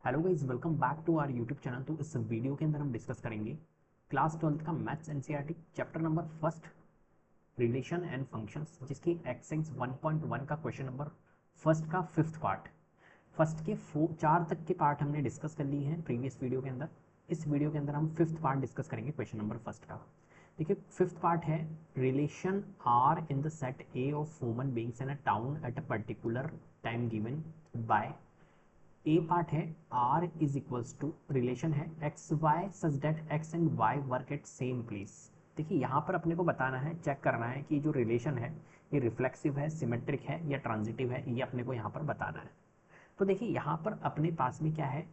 Hello guys, welcome back to our YouTube channel. तो इस video के अंदर हम डिस्कस करेंगे क्लास 12th का maths NCERT chapter number first relation and functions, जिसकी एक्सरसाइज 1.1 का क्वेश्चन नंबर फर्स्ट का फिफ्थ पार्ट। फर्स्ट के 4 तक के पार्ट हमने डिस्कस कर लिए हैं प्रीवियस वीडियो के अंदर। इस वीडियो के अंदर हम फिफ्थ पार्ट डिस्कस करेंगे क्वेश्चन नंबर फर्स्ट का। देखिए, फिफ्थ पार्ट है relation R in the set A of human beings in a town at a particular time given by. A part है R is equals to relation है x Y such that X and Y work at same place. देखिए, यहाँ पर अपने को बताना है, check करना है कि जो रिलेशन है ये रिफ्लेक्सिव है, सिमेट्रिक है या ट्रांजिटिव है, ये अपने को यहाँ पर बताना है। तो देखिए, यहाँ पर अपने पास में क्या है,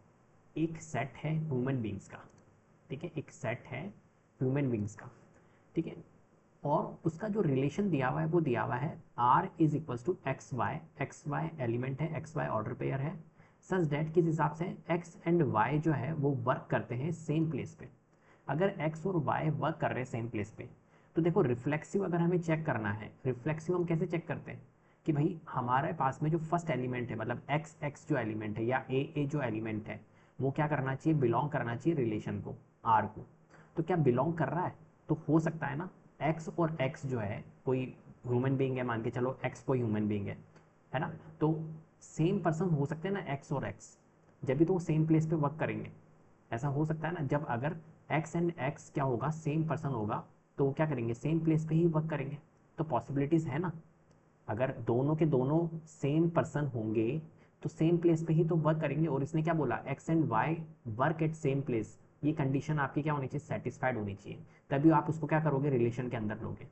एक सेट है ह्यूमन बींग्स का। ठीक है, एक सेट है ह्यूमन बींग्स का। ठीक है, और उसका जो रिलेशन दिया हुआ है वो दिया हुआ है R is equals to x y element है, एक्स वाई ऑर्डर पेयर है, सच डेट किस हिसाब से एक्स एंड वाई जो है वो वर्क करते हैं सेम प्लेस पे। अगर एक्स और वाई वर्क कर रहे हैं सेम प्लेस पे, तो देखो रिफ्लेक्सिव अगर हमें चेक करना है, रिफ्लेक्सिव हम कैसे चेक करते हैं कि भाई हमारे पास में जो फर्स्ट एलिमेंट है, मतलब एक्स एक्स जो एलिमेंट है या ए जो एलिमेंट है, वो क्या करना चाहिए, बिलोंग करना चाहिए रिलेशन को, आर को। तो क्या बिलोंग कर रहा है? तो हो सकता है ना, एक्स और एक्स जो है कोई ह्यूमन बीइंग है, मान के चलो एक्स कोई ह्यूमन बीइंग है ना। तो सेम पर्सन हो सकते हैं ना एक्स और एक्स, जब भी तो वो सेम प्लेस पे वर्क करेंगे। ऐसा हो सकता है ना, जब अगर एक्स एंड एक्स क्या होगा, सेम पर्सन होगा, तो वो क्या करेंगे, सेम प्लेस पे ही वर्क करेंगे। तो पॉसिबिलिटीज है ना, अगर दोनों के दोनों सेम पर्सन होंगे तो सेम प्लेस पे ही तो वर्क करेंगे। और इसने क्या बोला, x and Y work at same place, ये कंडीशन आपकी क्या होनी चाहिए, सेटिस्फाइड होनी चाहिए। तभी आप उसको क्या करोगे, रिलेशन के अंदर लोगे,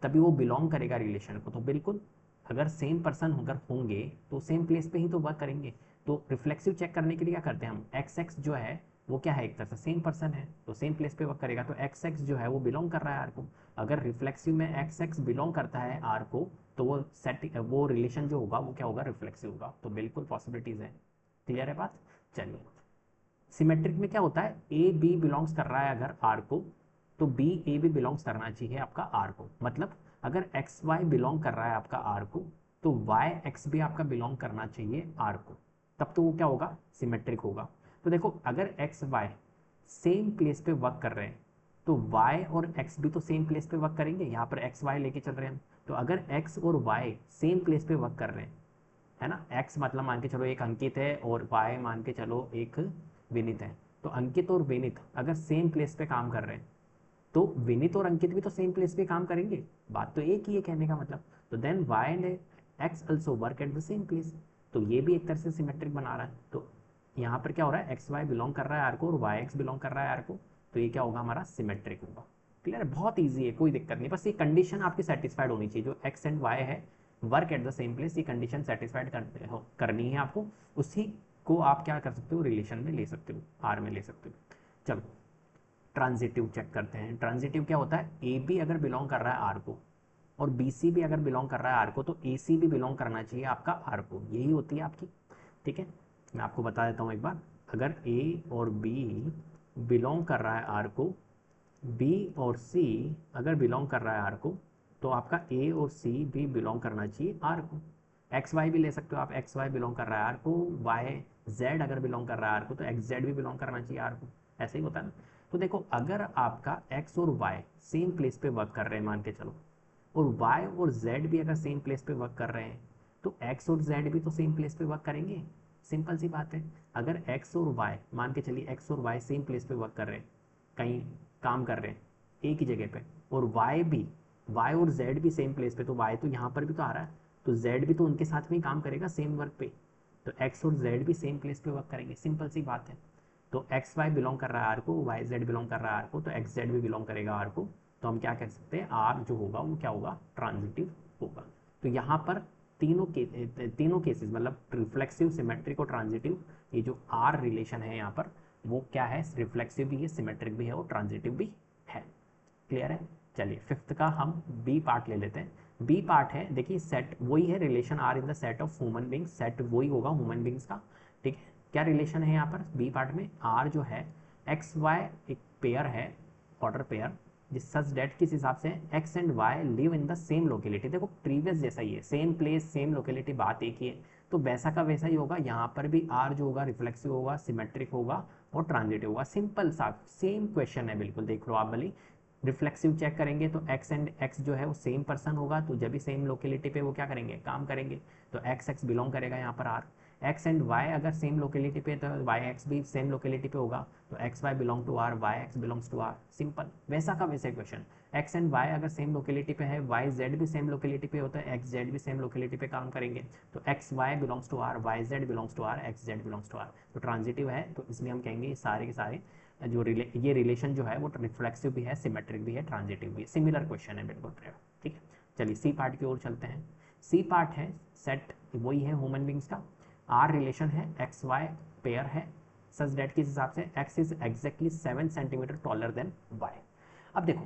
तभी वो बिलोंग करेगा रिलेशन को। तो बिल्कुल, अगर सेम पर्सन अगर होंगे तो सेम प्लेस पे ही तो वर्क करेंगे। तो रिफ्लेक्सिव चेक करने के लिए क्या करते हैं हम, एक्स एक्स जो है वो क्या है, एक तरह से सेम पर्सन है तो सेम प्लेस पे वर्क करेगा। तो एक्स एक्स जो है वो बिलोंग कर रहा है आर को। अगर रिफ्लेक्सिव में एक्स एक्स बिलोंग करता है आर को, तो वो रिलेशन जो होगा वो क्या होगा, रिफ्लेक्सिव होगा। तो बिल्कुल पॉसिबिलिटीज है। क्लियर है बात? चलिए, सिमेट्रिक में क्या होता है, ए बी बिलोंग्स कर रहा है अगर आर को, तो बी ए भी बिलोंग्स करना चाहिए आपका आर को। मतलब अगर एक्स वाई बिलोंग कर रहा है आपका आर को, तो वाई एक्स भी आपका बिलोंग करना चाहिए आर को, तब तो वो क्या होगा, सिमेट्रिक होगा। तो देखो, अगर एक्स वाई सेम प्लेस पे वर्क कर रहे हैं, तो y और x भी तो सेम प्लेस पे वर्क करेंगे। यहाँ पर एक्स वाई लेके चल रहे हैं हम, तो अगर x और y सेम प्लेस पे वर्क कर रहे हैं, है ना, x मतलब मान के चलो एक अंकित है और y मान के चलो एक विनित है, तो अंकित और विनित अगर सेम प्लेस पे काम कर रहे हैं, तो विनित और अंकित भी तो सेम प्लेस पे काम करेंगे। बात तो एक ही है कहने का मतलब। तो then y and x also work at the same place, तो ये भी एक तरह से सिमेट्रिक बना रहा है। तो यहाँ पर क्या हो रहा है, एक्स वाई बिलोंग कर रहा है आर को और वाई एक्स बिलोंग कर रहा है आर को, तो ये क्या होगा, हमारा सिमेट्रिक होगा। क्लियर है? बहुत ईजी है, कोई दिक्कत नहीं, बस ये कंडीशन आपकी सेटिस्फाइड होनी चाहिए, जो एक्स एंड वाई है work at the same place, ये कंडीशन सेटिस्फाइड करनी है आपको। उसी को आप क्या कर सकते हो, रिलेशन में ले सकते हो, आर में ले सकते हो। चलो, ट्रांजिटिव चेक करते हैं। ट्रांजिटिव क्या होता है, ए बी अगर बिलोंग कर रहा है आर को और बी सी भी अगर बिलोंग कर रहा है आर को, तो ए सी भी बिलोंग करना चाहिए आपका आर को, यही होती है आपकी। ठीक है, मैं आपको बता देता हूँ एक बार। अगर ए और बी बिलोंग कर रहा है आर को, बी और सी अगर बिलोंग कर रहा है आर को, तो आपका ए और सी भी बिलोंग करना चाहिए आर को। एक्स वाई भी ले सकते हो आप, एक्स वाई बिलोंग कर रहा है आर को, वाई जेड अगर बिलोंग कर रहा है आर को, तो एक्स जेड भी बिलोंग करना चाहिए आर को। ऐसे ही होता है ना। तो देखो, अगर आपका एक्स और वाई सेम प्लेस पे वर्क कर रहे हैं मान के चलो, और y और z भी अगर सेम प्लेस पे वर्क कर रहे हैं, तो x और z भी तो सेम प्लेस पे वर्क करेंगे। सिंपल सी बात है। अगर x और y, मान के चलिए x और y सेम प्लेस पे वर्क कर रहे हैं, कहीं काम कर रहे हैं एक ही जगह पे, और y और z भी सेम प्लेस पे, तो y तो यहाँ पर भी तो आ रहा है, तो z भी तो उनके साथ में ही काम करेगा सेम वर्क पे, तो x और z भी सेम प्लेस पे वर्क करेंगे। सिंपल सी बात है। तो एक्स वाई बिलोंग कर रहा है आर को, वाई जेड बिलोंग कर रहा है आर को, तो एक्स जेड भी बिलोंग करेगा आर को। तो हम क्या कह सकते हैं, आर जो होगा वो क्या होगा, ट्रांजिटिव होगा। तो यहाँ पर तीनों केसेस, मतलब रिफ्लेक्सिव, सिमेट्रिक और ट्रांजिटिव, ये जो आर रिलेशन है यहाँ पर, वो क्या है, रिफ्लेक्सिव भी है, सिमेट्रिक भी है और ट्रांजिटिव भी है। क्लियर है? चलिए, फिफ्थ का हम बी पार्ट ले लेते हैं। बी पार्ट है, देखिए सेट वही है, relation R in the set of human beings, set वही होगा ह्यूमन बींग्स का। ठीक है, क्या रिलेशन है यहाँ पर बी पार्ट में, आर जो है एक्स वाई एक पेयर है, ऑर्डर पेयर, जिस सच डेट किस हिसाब से x and y live in the same locality. देखो प्रीवियस जैसा ही है, सेम प्लेस सेम लोकेलिटी, बात एक ही है। तो वैसा का वैसा ही होगा, यहाँ पर भी आर जो होगा रिफ्लेक्सिव होगा, सिमेट्रिक होगा और ट्रांजिटिव होगा। सिंपल सा सेम क्वेश्चन है बिल्कुल, देख लो आप भली। रिफ्लेक्सिव चेक करेंगे तो एक्स एंड एक्स जो है वो सेम पर्सन होगा, तो जब भी सेम लोकेलिटी पे वो क्या करेंगे, काम करेंगे, तो एक्स एक्स बिलोंग करेगा यहाँ पर आर। एक्स एंड वाई अगर सेम लोकेलिटी पे तो वाई एक्स भी सेम लोकेलिटी पे होगा, तो x Y belong to R, Y x belongs to R. Simple, वैसा का वैसे क्वेश्चन। एक्स एंड वाई अगर सेम लोकेलिटी पे है, वाई जेड भी सेम लोकेलिटी पे होता है, एक्स जेड भी सेम लोकेलिटी पे काम करेंगे, तो x Y belongs to R, y z belongs to are, x z belongs to R. तो ट्रांजिटिव है, तो इसलिए हम कहेंगे ये सारे के सारे जो ये रिलेशन जो है वो रिफ्लेक्सिव भी है, सिमेट्रिक भी है, ट्रांजिटिव भी है। सिमिलर क्वेश्चन है बिल्कुल, ठीक है। चलिए सी पार्ट की ओर चलते हैं। सी पार्ट है सेट, वही है ह्यूमन बींग्स का। आर रिलेशन है, एक्स वाई पेयर है, सच दैट किस हिसाब से x is exactly 7 centimetre taller than y. अब देखो,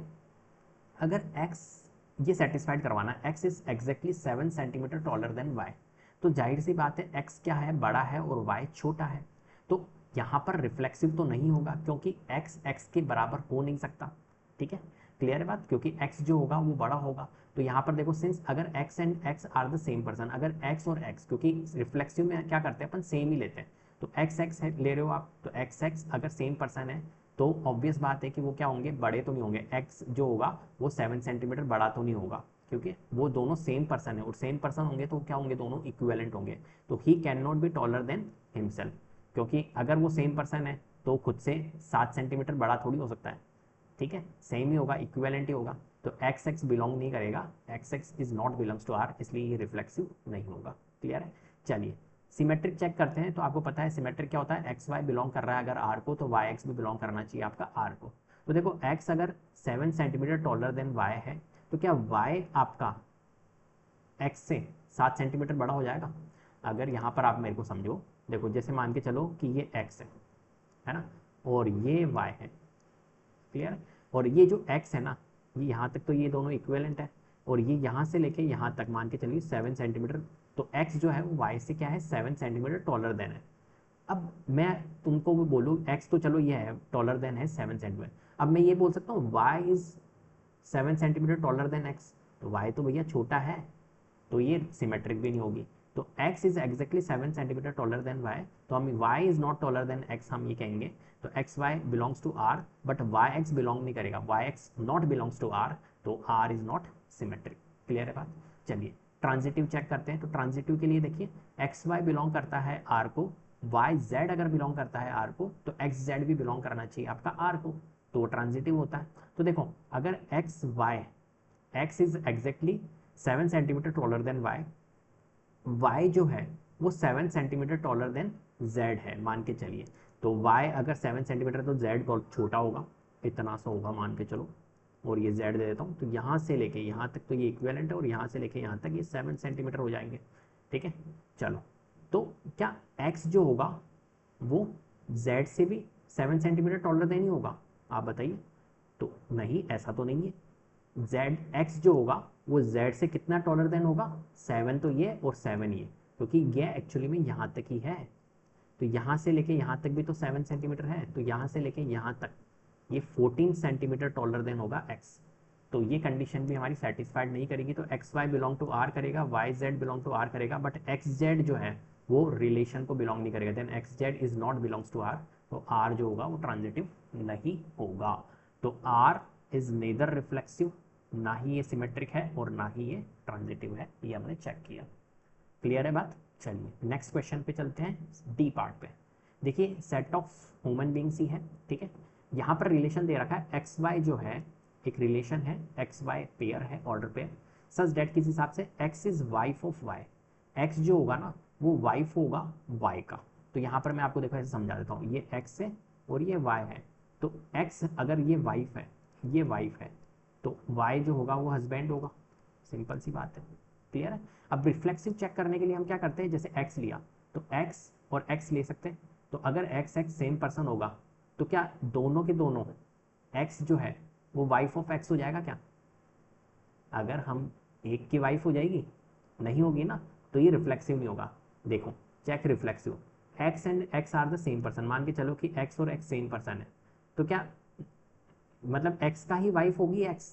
अगर एक्स ये सेटिस्फाइड करवाना, x is exactly 7 centimetre taller than y, तो जाहिर सी बात है एक्स क्या है, बड़ा है और वाई छोटा है, तो यहाँ पर रिफ्लेक्सिव तो नहीं होगा, क्योंकि एक्स एक्स के बराबर हो नहीं सकता। ठीक है, क्लियर है बात, क्योंकि एक्स जो होगा वो बड़ा होगा। तो यहाँ पर देखो, सिंस अगर x and x are the same person, अगर एक्स और एक्स, क्योंकि रिफ्लेक्सिव में क्या करते हैं अपन, सेम ही लेते हैं, तो एक्स एक्स ले रहे हो आप, तो एक्स एक्स अगर सेम पर्सन है तो ऑब्वियस बात है कि वो क्या होंगे, बड़े तो नहीं होंगे। एक्स जो होगा वो 7 सेंटीमीटर बड़ा तो नहीं होगा, क्योंकि वो दोनों सेम पर्सन है, और सेम पर्सन होंगे तो क्या होंगे, दोनों इक्विवेलेंट होंगे। तो he can not B taller than himself, क्योंकि अगर वो सेम पर्सन है तो खुद से 7 सेंटीमीटर बड़ा थोड़ी हो सकता है। ठीक है, सेम ही होगा, इक्विवेलेंट ही होगा। तो एक्स एक्स बिलोंग नहीं करेगा, x x is not belongs to R, इसलिए ये रिफ्लेक्सिव नहीं होगा। क्लियर है। चलिए सिमेट्रिक चेक करते हैं। तो आपको पता है सिमेट्रिक क्या होता है, एक्स वाई बिलोंग कर रहा है अगर आर को, तो वाई एक्स भी बिलोंग करना चाहिए आपका आर को। तो देखो एक्स अगर 7 सेंटीमीटर टॉलर देन वाई है, तो क्या वाई आपका एक्स से 7 सेंटीमीटर बड़ा हो जाएगा। अगर यहाँ पर आप मेरे को समझो, देखो जैसे मान के चलो कि ये एक्स है ना, और ये वाई है, क्लियर है, और ये जो x है ना, ये यहाँ तक तो ये दोनों इक्विवेलेंट है, और ये यहाँ से लेके यहाँ तक मान के चलिए 7 सेंटीमीटर, तो x जो है वो y से क्या है, 7 सेंटीमीटर टॉलर देन है। अब मैं तुमको वो बोलूँ, x तो चलो ये है टॉलर देन है 7 सेंटीमीटर, अब मैं ये बोल सकता हूँ y is 7 centimetre taller than x, तो y तो भैया छोटा है, तो ये सिमेट्रिक भी नहीं होगी। तो x is exactly 7 centimetre taller than y, तो हम y is not taller than x हम ये कहेंगे। तो x Y belongs to R, but Y x belong नहीं करेगा, Y X not belongs to R, तो R is not symmetric. Clear है बात। चलिए ट्रांजिटिव चेक करते हैं। तो ट्रांजिटिव के लिए देखिए, एक्स वाई बिलोंग करता है आर को, वाई जेड अगर बिलोंग करता है आर को, तो एक्स जेड भी बिलोंग करना चाहिए आपका आर को, तो वो ट्रांजिटिव होता है। तो देखो अगर x y, x is exactly 7 centimetre taller than y, y जो है वो 7 सेंटीमीटर टॉलर देन z है मान के चलिए, तो y अगर 7 सेंटीमीटर, तो z बहुत छोटा होगा, इतना सा होगा मान के चलो, और ये z दे देता हूँ, तो यहाँ से लेके यहाँ तक तो ये इक्विवेलेंट है, और यहाँ से लेके यहाँ तक ये 7 सेंटीमीटर हो जाएंगे। ठीक है, चलो तो क्या x जो होगा वो z से भी 7 सेंटीमीटर टॉलर देन ही होगा, आप बताइए। तो नहीं, ऐसा तो नहीं है, जेड एक्स जो होगा वो जेड से कितना टॉलर देन होगा, 7 तो ये और 7 ये, क्योंकि ये एक्चुअली में यहाँ तक ही है, तो यहाँ से लेके यहाँ तक भी तो 7 सेंटीमीटर है, तो यहाँ से लेके यहाँ तक ये 14 सेंटीमीटर टॉलर देन होगा एक्स। तो ये कंडीशन भी हमारी सेटिस्फाइड नहीं करेगी, तो x Y belong to R करेगा, Y Z belong to R करेगा, बट एक्स जेड जो है वो रिलेशन को बिलोंग नहीं करेगा, then X Z is not belongs to R, तो आर जो होगा वो ट्रांजिटिव नहीं होगा। तो आर इज नेदर रिफ्लेक्सिव, ना ही ये सिमेट्रिक है और ना ही ये ट्रांजिटिव है, ये हमने चेक किया। क्लियर है बात। चलिए नेक्स्ट क्वेश्चन पे चलते हैं, डी पार्ट पे। देखिए set of human beings he है, ठीक है, यहाँ पर रिलेशन दे रखा है, एक्स वाई जो है एक रिलेशन है, एक्स वाई पेयर है, ऑर्डर पेयर, सच डेट किस हिसाब से, x is wife of y, x जो होगा ना वो वाइफ होगा वाई का। तो यहाँ पर मैं आपको देखो ऐसे समझा देता हूँ, ये एक्स है और ये वाई है, तो एक्स अगर ये वाइफ है, ये वाइफ है, तो y जो होगा वो हस्बैंड होगा, सिंपल सी बात है। क्लियर है। अब रिफ्लेक्सिव चेक करने के लिए हम क्या करते हैं, जैसे x लिया तो x और x ले सकते हैं, तो अगर x x सेम पर्सन होगा तो क्या दोनों के दोनों x जो है वो वाइफ ऑफ x हो जाएगा क्या, अगर हम एक की वाइफ हो जाएगी, नहीं होगी ना, तो ये रिफ्लेक्सिव नहीं होगा। देखो check reflexive, x and x are the same person, मान के चलो कि x और x सेम पर्सन है, तो क्या मतलब x का ही वाइफ होगी x,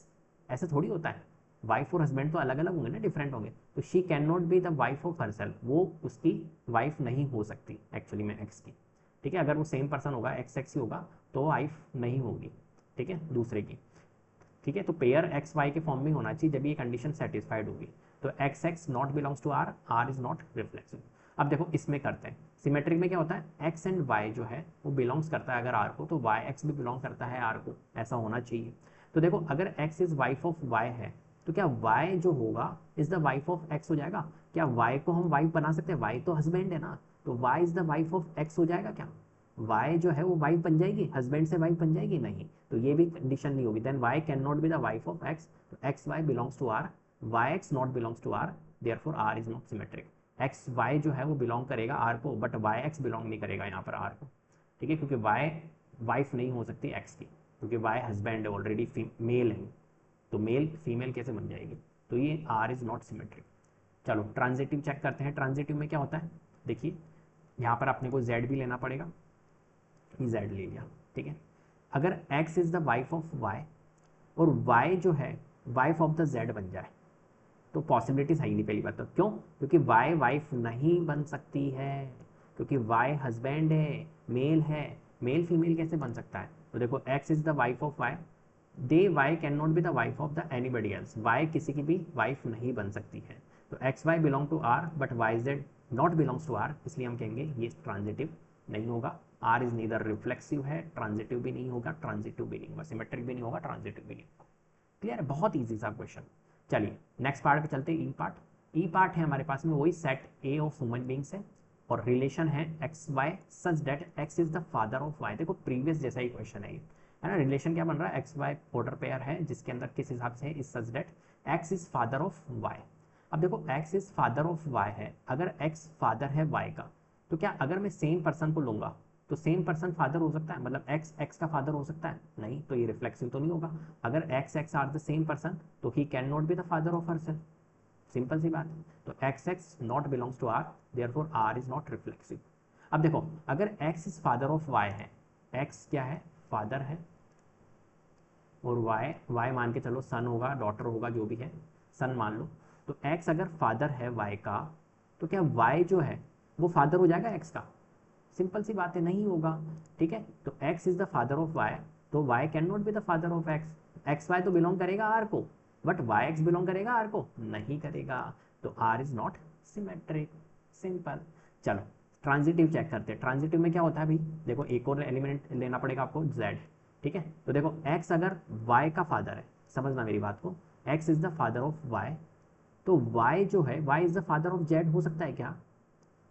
ऐसा थोड़ी होता है, वाइफ और हस्बैंड तो अलग अलग होंगे ना, डिफरेंट होंगे, तो she can not be the wife of herself, वो उसकी वाइफ नहीं हो सकती एक्चुअली में एक्स की, ठीक है। अगर वो सेम पर्सन होगा, एक्स एक्स ही होगा, तो वाइफ नहीं होगी, ठीक है, दूसरे की, ठीक है। तो पेयर एक्स वाई के फॉर्म में होना चाहिए जब ये कंडीशन सेटिस्फाइड होगी। तो x x not belongs to R, R is not reflexive. अब देखो इसमें करते हैं, सिमेट्रिक में क्या होता है, एक्स एंड वाई जो है वो बिलोंग्स करता है अगर आर को, तो वाई एक्स भी बिलोंग करता है आर को, ऐसा होना चाहिए। तो देखो अगर x is wife of y है, तो क्या वाई जो होगा is the wife of x हो जाएगा? क्या वाई को हम वाइफ बना सकते हैं? वाई तो हस्बैंड है ना, तो y is the wife of x हो जाएगा क्या? वाई जो है वो वाइफ बन जाएगी, हस्बैंड से वाइफ बन जाएगी? नहीं, तो ये भी कंडीशन नहीं होगी। Then Y can not be the wife of X, तो x Y belongs to R, Y X not belongs to R, therefore R is not symmetric. X Y जो है वो बिलोंग करेगा आर को, बट वाई एक्स बिलोंग नहीं करेगा यहाँ पर आर को, ठीक है, क्योंकि वाई वाइफ नहीं हो सकती एक्स की, क्योंकि वाई हस्बैंड है ऑलरेडी, मेल है, तो मेल फीमेल कैसे बन जाएगी? तो ये आर इज नॉट सिमेट्रिक। चलो ट्रांजिटिव चेक करते हैं, ट्रांजिटिव में क्या होता है, देखिए यहाँ पर अपने को जेड भी लेना पड़ेगा, जेड ले लिया, ठीक है। अगर x is the wife of y और y जो है वाइफ ऑफ द z बन जाए, तो पॉसिबिलिटीज है ही नहीं, पहली बात तो क्यों, क्योंकि y वाइफ नहीं बन सकती है, क्योंकि y हस्बैंड है, मेल फीमेल कैसे बन सकता है? तो देखो x is the wife of y, they y can not be the wife of the anybody else, y किसी की भी वाइफ नहीं बन सकती है। तो x Y belong to R but y z not belongs to R, इसलिए हम कहेंगे ये ट्रांजिटिव नहीं होगा। आर इज नीदर रिफ्लेक्सिव है, ट्रांजिटिव भी नहीं होगा, ट्रांजिटिव भी नहीं होगा, सिमेट्रिक भी नहीं होगा, ट्रांजिटिव भी नहीं होगा। क्लियर है, बहुत ईजी सा क्वेश्चन। चलिए नेक्स्ट पार्ट पे चलते हैं, ई पार्ट। ई पार्ट है हमारे पास में वही set A of human beings है और रिलेशन है x Y such that x is the father of y. देखो प्रीवियस जैसा ही क्वेश्चन है ना, रिलेशन क्या बन रहा है, एक्स वाई ऑर्डर पेयर है जिसके अंदर किस हिसाब से है, is such that x is father of y. अब देखो x is father of y है, अगर x फादर है y का, तो क्या अगर मैं सेम पर्सन को लूंगा तो सेम पर्सन फादर हो सकता है, मतलब x का फादर हो सकता है? नहीं, तो ये रिफ्लेक्सिव तो नहीं होगा। अगर x are the same person तो he can not be the father of herself, simple सी बात है। तो x not belongs to R, therefore R is not reflexive. अब देखो अगर x is father of y है, x क्या है, फादर है, और y मान के चलो सन होगा, डॉटर होगा, जो भी है, सन मान लो, तो x अगर फादर है y का, तो क्या y जो है वो फादर हो जाएगा x का? सिंपल सी बात है, नहीं होगा, ठीक है। तो x is the father of y, तो y can not be the father of x, x y तो बिलोंग करेगा r को, बट वाई एक्स बिलोंग करेगा r को? नहीं करेगा, तो r is not symmetric, simple. चलो ट्रांजिटिव चेक करते हैं, ट्रांजिटिव में क्या होता है भाई, देखो एक और एलिमेंट लेना पड़ेगा आपको, z, ठीक है। तो देखो x अगर y का फादर है, समझना मेरी बात को, x is the father of y, तो y जो है y is the father of z हो सकता है क्या?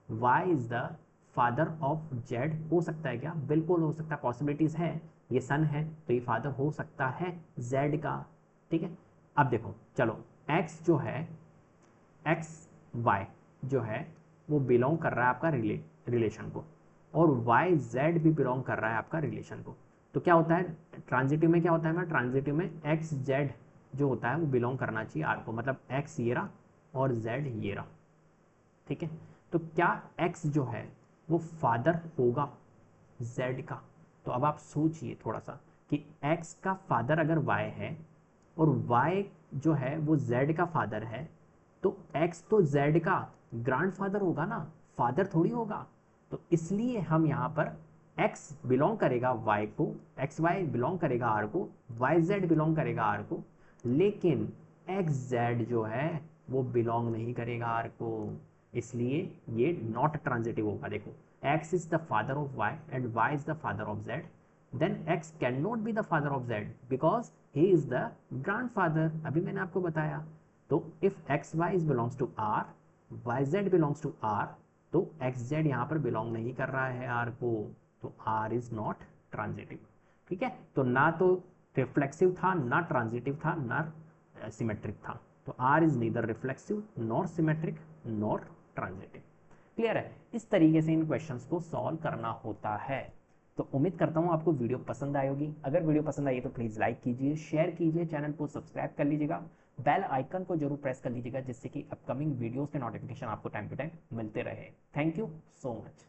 y is the father of z हो सकता है क्या? बिल्कुल हो सकता है, पॉसिबिलिटीज है, ये सन है तो ये फादर हो सकता है z का, ठीक है। अब देखो चलो x जो है, x y जो है वो बिलोंग कर रहा है आपका रिलेशन को, और y z भी बिलोंग कर रहा है आपका रिलेशन को, तो क्या होता है ट्रांजिटिव में, क्या होता है, ट्रांजिटिव में x z जो होता है वो बिलोंग करना चाहिए आर को, मतलब x ये रहा और z ये रहा, ठीक है। तो क्या x जो है वो फादर होगा z का? तो अब आप सोचिए थोड़ा सा कि x का फादर अगर y है और y जो है वो z का फादर है, तो x तो z का ग्रैंडफादर होगा ना, फादर थोड़ी होगा। तो इसलिए हम यहाँ पर x बिलोंग करेगा y को, एक्स वाई बिलोंग करेगा r को, y z बिलोंग करेगा r को, लेकिन एक्स जेड जो है वो बिलोंग नहीं करेगा आर को, इसलिए ये नॉट ट्रांजिटिव होगा। देखो x is the father of y and y is the father of z, then x can not be the father of z because he is the grandfather, अभी मैंने आपको बताया। तो if x y is belongs to R, y z belongs to R, तो x z यहाँ पर belong नहीं कर रहा है आर को, तो आर इज नॉट ट्रांजिटिव, ठीक है। तो ना तो रिफ्लेक्सिव था, ना ट्रांजिटिव था, ना सिमेट्रिक था, तो R is neither reflexive nor symmetric nor transitive. Clear है, इस तरीके से इन क्वेश्चंस को सॉल्व करना होता है। तो उम्मीद करता हूँ आपको वीडियो पसंद आई होगी, अगर वीडियो पसंद आई तो प्लीज़ लाइक कीजिए, शेयर कीजिए, चैनल को सब्सक्राइब कर लीजिएगा, बेल आइकन को जरूर प्रेस कर लीजिएगा, जिससे कि अपकमिंग वीडियोस के नोटिफिकेशन आपको टाइम टू टाइम मिलते रहे। Thank you so much.